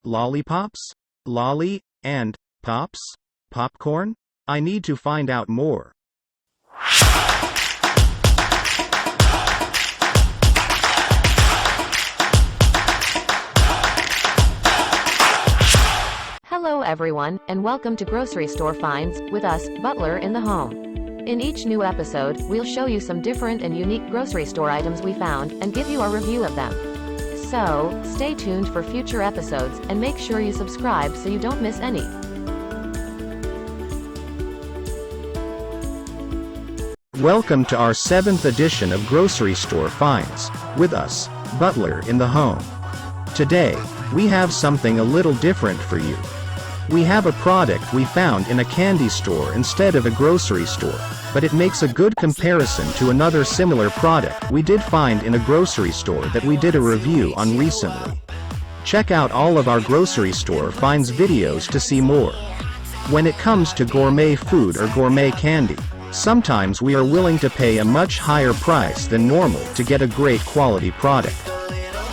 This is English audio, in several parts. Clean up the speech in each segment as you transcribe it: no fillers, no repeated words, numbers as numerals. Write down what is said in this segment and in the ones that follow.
Lollipops? Lolly and Pops? Popcorn? I need to find out more. Hello everyone, and welcome to Grocery Store Finds, with us, Butler in the Home. In each new episode, we'll show you some different and unique grocery store items we found, and give you our review of them. So, stay tuned for future episodes, and make sure you subscribe so you don't miss any. Welcome to our 7th edition of Grocery Store Finds, with us, Butler in the Home. Today, we have something a little different for you. We have a product we found in a candy store instead of a grocery store, but it makes a good comparison to another similar product we did find in a grocery store that we did a review on recently. Check out all of our grocery store finds videos to see more. When it comes to gourmet food or gourmet candy, sometimes we are willing to pay a much higher price than normal to get a great quality product.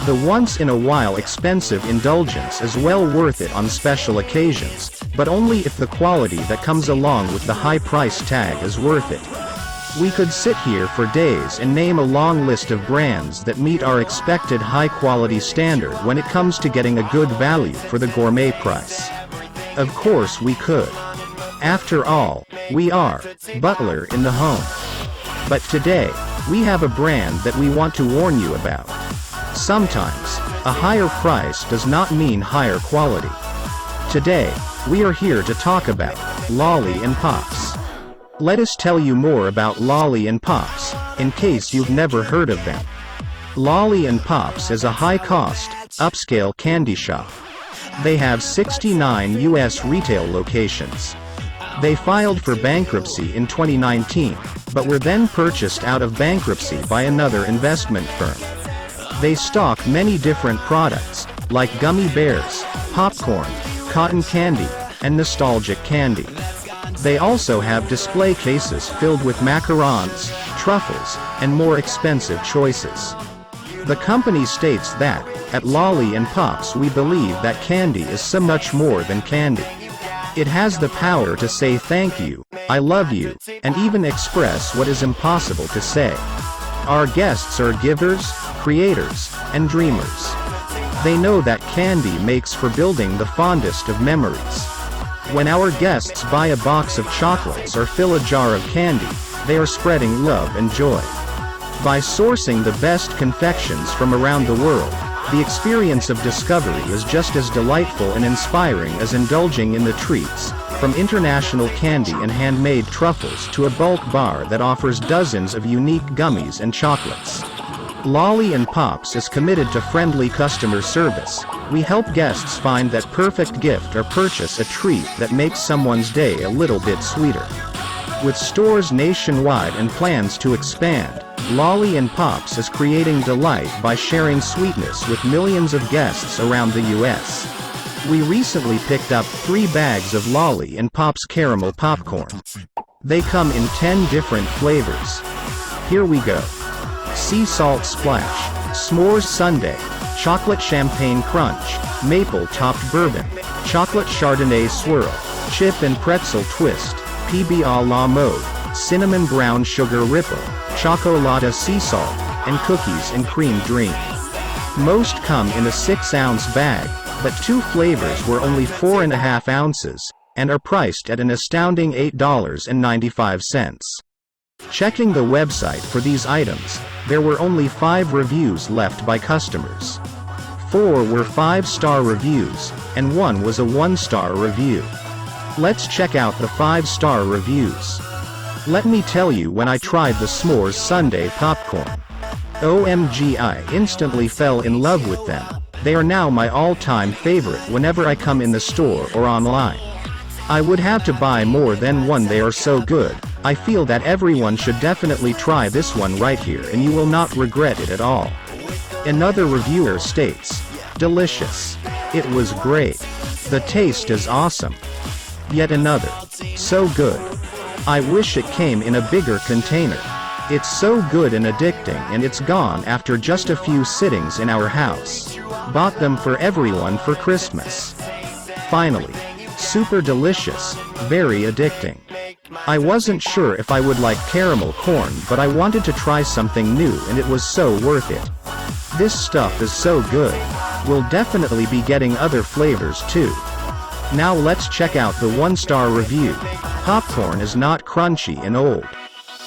The once-in-a-while expensive indulgence is well worth it on special occasions, but only if the quality that comes along with the high price tag is worth it. We could sit here for days and name a long list of brands that meet our expected high-quality standard when it comes to getting a good value for the gourmet price. Of course we could. After all, we are Butler in the Home. But today, we have a brand that we want to warn you about. Sometimes, a higher price does not mean higher quality. Today, we are here to talk about Lolli and Pops. Let us tell you more about Lolli and Pops, in case you've never heard of them. Lolli and Pops is a high-cost, upscale candy shop. They have 69 U.S. retail locations. They filed for bankruptcy in 2019, but were then purchased out of bankruptcy by another investment firm. They stock many different products, like gummy bears, popcorn, cotton candy, and nostalgic candy. They also have display cases filled with macarons, truffles, and more expensive choices. The company states that, at Lolli and Pops we believe that candy is so much more than candy. It has the power to say thank you, I love you, and even express what is impossible to say. Our guests are givers, creators, and dreamers. They know that candy makes for building the fondest of memories. When our guests buy a box of chocolates or fill a jar of candy, they are spreading love and joy. By sourcing the best confections from around the world, the experience of discovery is just as delightful and inspiring as indulging in the treats, from international candy and handmade truffles to a bulk bar that offers dozens of unique gummies and chocolates. Lolli and Pops is committed to friendly customer service. We help guests find that perfect gift or purchase a treat that makes someone's day a little bit sweeter. With stores nationwide and plans to expand, Lolli and Pops is creating delight by sharing sweetness with millions of guests around the U.S. We recently picked up 3 bags of Lolli and Pops Caramel Popcorn. They come in 10 different flavors. Here we go. Sea Salt Splash, S'mores Sundae, Chocolate Champagne Crunch, Maple Topped Bourbon, Chocolate Chardonnay Swirl, Chip and Pretzel Twist, PB à la Mode, Cinnamon Brown Sugar Ripple, Choco-lotta Sea Salt, and Cookies and Cream Dream. Most come in a 6-ounce bag, but 2 flavors were only 4.5 ounces, and are priced at an astounding $8.95. Checking the website for these items, there were only 5 reviews left by customers. 4 were 5-star reviews, and 1 was a 1-star review. Let's check out the 5-star reviews. Let me tell you, when I tried the S'mores Sundae popcorn, OMG, I instantly fell in love with them. They are now my all-time favorite whenever I come in the store or online. I would have to buy more than one, they are so good. I feel that everyone should definitely try this one right here and you will not regret it at all. Another reviewer states, delicious. It was great. The taste is awesome. Yet another, so good. I wish it came in a bigger container. It's so good and addicting, and it's gone after just a few sittings in our house. Bought them for everyone for Christmas. Finally. Super delicious, very addicting. I wasn't sure if I would like caramel corn, but I wanted to try something new and it was so worth it. This stuff is so good. We'll definitely be getting other flavors too. Now let's check out the 1-star review. Popcorn is not crunchy and old.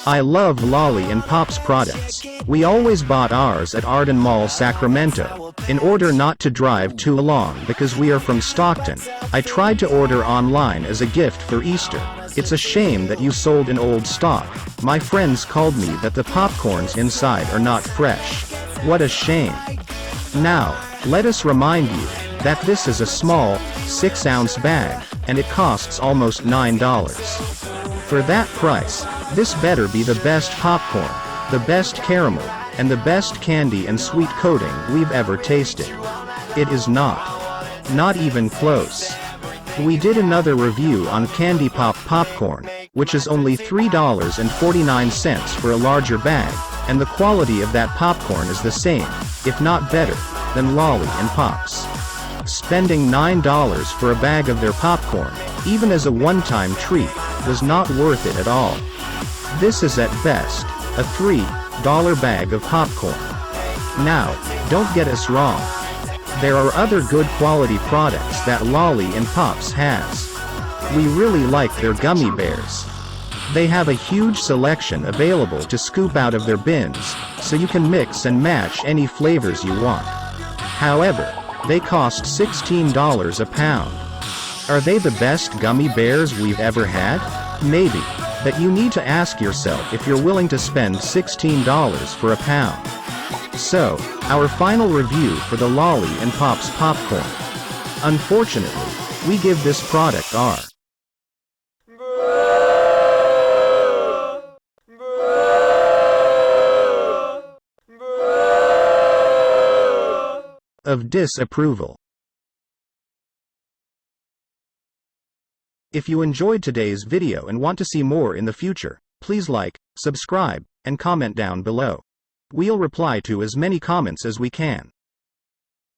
I love Lolli and Pops products. We always bought ours at Arden Mall, Sacramento, in order not to drive too long because we are from Stockton. I tried to order online as a gift for Easter. It's a shame that you sold in old stock. My friends called me that the popcorns inside are not fresh. What a shame. Now, let us remind you that this is a small, 6-ounce bag, and it costs almost $9. For that price, this better be the best popcorn, the best caramel, and the best candy and sweet coating we've ever tasted. It is not. Not even close. We did another review on Candy Pop popcorn, which is only $3.49 for a larger bag, and the quality of that popcorn is the same, if not better, than Lolli and Pops. Spending $9 for a bag of their popcorn, even as a one-time treat, was not worth it at all. This is at best, a $3 bag of popcorn. Now, don't get us wrong. There are other good quality products that Lolli and Pops has. We really like their gummy bears. They have a huge selection available to scoop out of their bins, so you can mix and match any flavors you want. However, they cost $16 a pound. Are they the best gummy bears we've ever had? Maybe. But you need to ask yourself if you're willing to spend $16 for a pound. So, our final review for the Lolli and Pops popcorn. Unfortunately, we give this product R of disapproval. If you enjoyed today's video and want to see more in the future, please like, subscribe, and comment down below. We'll reply to as many comments as we can.